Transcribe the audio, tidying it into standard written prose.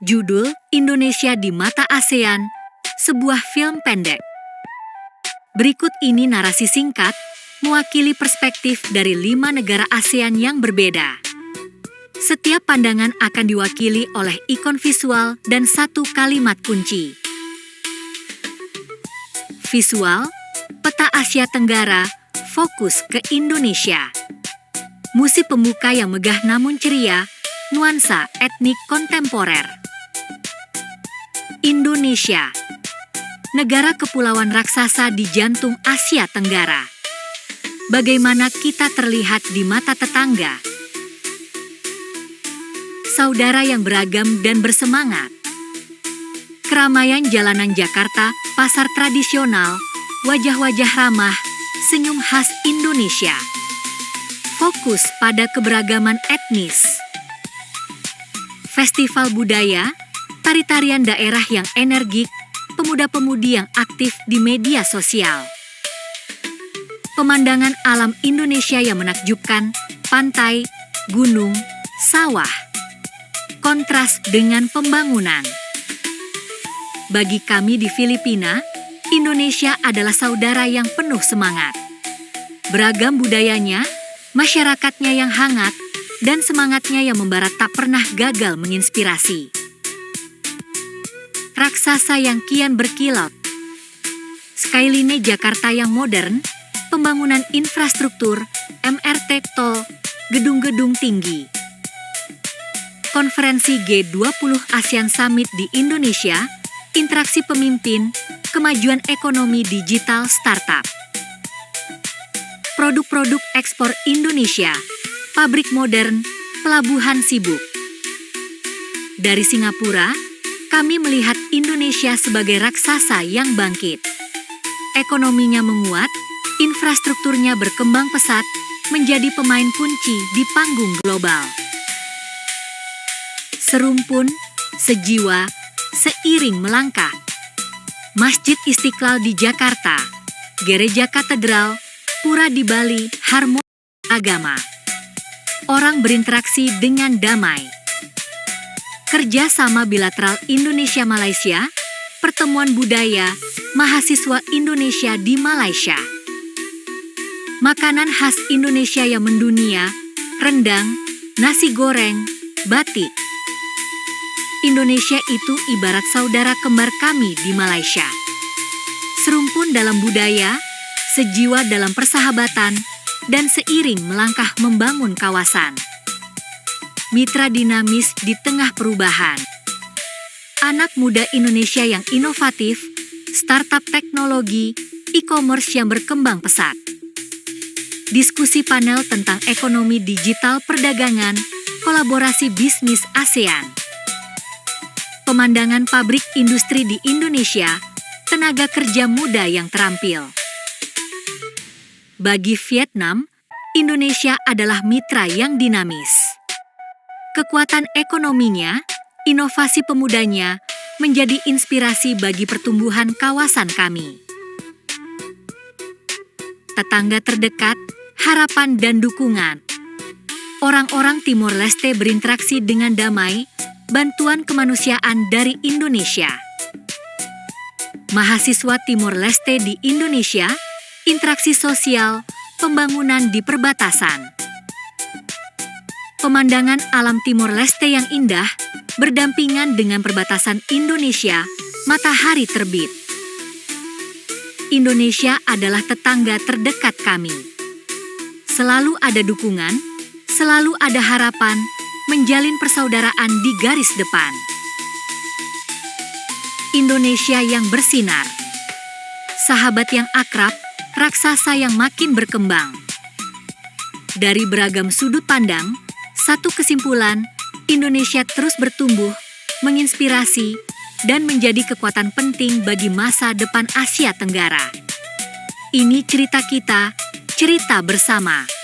Judul Indonesia di Mata ASEAN, sebuah film pendek. Berikut ini narasi singkat, mewakili perspektif dari 5 negara ASEAN yang berbeda. Setiap pandangan akan diwakili oleh ikon visual dan satu kalimat kunci. Visual, peta Asia Tenggara, fokus ke Indonesia. Musik pembuka yang megah namun ceria, nuansa etnik kontemporer. Indonesia, negara kepulauan raksasa di jantung Asia Tenggara. Bagaimana kita terlihat di mata tetangga? Saudara yang beragam dan bersemangat. Keramaian jalanan Jakarta, pasar tradisional, wajah-wajah ramah, senyum khas Indonesia. Fokus pada keberagaman etnis. Festival budaya, tari-tarian daerah yang energik, pemuda-pemudi yang aktif di media sosial. Pemandangan alam Indonesia yang menakjubkan, pantai, gunung, sawah. Kontras dengan pembangunan. Bagi kami di Filipina, Indonesia adalah saudara yang penuh semangat. Beragam budayanya, masyarakatnya yang hangat, dan semangatnya yang membara tak pernah gagal menginspirasi. Raksasa yang kian berkilat. Skyline Jakarta yang modern, pembangunan infrastruktur, MRT tol, gedung-gedung tinggi. Konferensi G20 ASEAN Summit di Indonesia, interaksi pemimpin, kemajuan ekonomi digital startup. Produk-produk ekspor Indonesia, pabrik modern, pelabuhan sibuk. Dari Singapura, kami melihat Indonesia sebagai raksasa yang bangkit. Ekonominya menguat, infrastrukturnya berkembang pesat, menjadi pemain kunci di panggung global. Serumpun, sejiwa, seiring melangkah. Masjid Istiqlal di Jakarta, Gereja Katedral, Pura di Bali, harmoni agama. Orang berinteraksi dengan damai. Kerjasama bilateral Indonesia-Malaysia, pertemuan budaya, mahasiswa Indonesia di Malaysia. Makanan khas Indonesia yang mendunia, rendang, nasi goreng, batik. Indonesia itu ibarat saudara kembar kami di Malaysia. Serumpun dalam budaya, sejiwa dalam persahabatan, dan seiring melangkah membangun kawasan. Mitra dinamis di tengah perubahan. Anak muda Indonesia yang inovatif, startup teknologi, e-commerce yang berkembang pesat. Diskusi panel tentang ekonomi digital perdagangan, kolaborasi bisnis ASEAN. Pemandangan pabrik industri di Indonesia, tenaga kerja muda yang terampil. Bagi Vietnam, Indonesia adalah mitra yang dinamis. Kekuatan ekonominya, inovasi pemudanya, menjadi inspirasi bagi pertumbuhan kawasan kami. Tetangga terdekat, harapan dan dukungan. Orang-orang Timor Leste berinteraksi dengan damai, bantuan kemanusiaan dari Indonesia. Mahasiswa Timor Leste di Indonesia, interaksi sosial, pembangunan di perbatasan. Pemandangan alam Timor Leste yang indah, berdampingan dengan perbatasan Indonesia, matahari terbit. Indonesia adalah tetangga terdekat kami. Selalu ada dukungan, selalu ada harapan, menjalin persaudaraan di garis depan. Indonesia yang bersinar. Sahabat yang akrab, raksasa yang makin berkembang. Dari beragam sudut pandang, satu kesimpulan, Indonesia terus bertumbuh, menginspirasi, dan menjadi kekuatan penting bagi masa depan Asia Tenggara. Ini cerita kita, cerita bersama.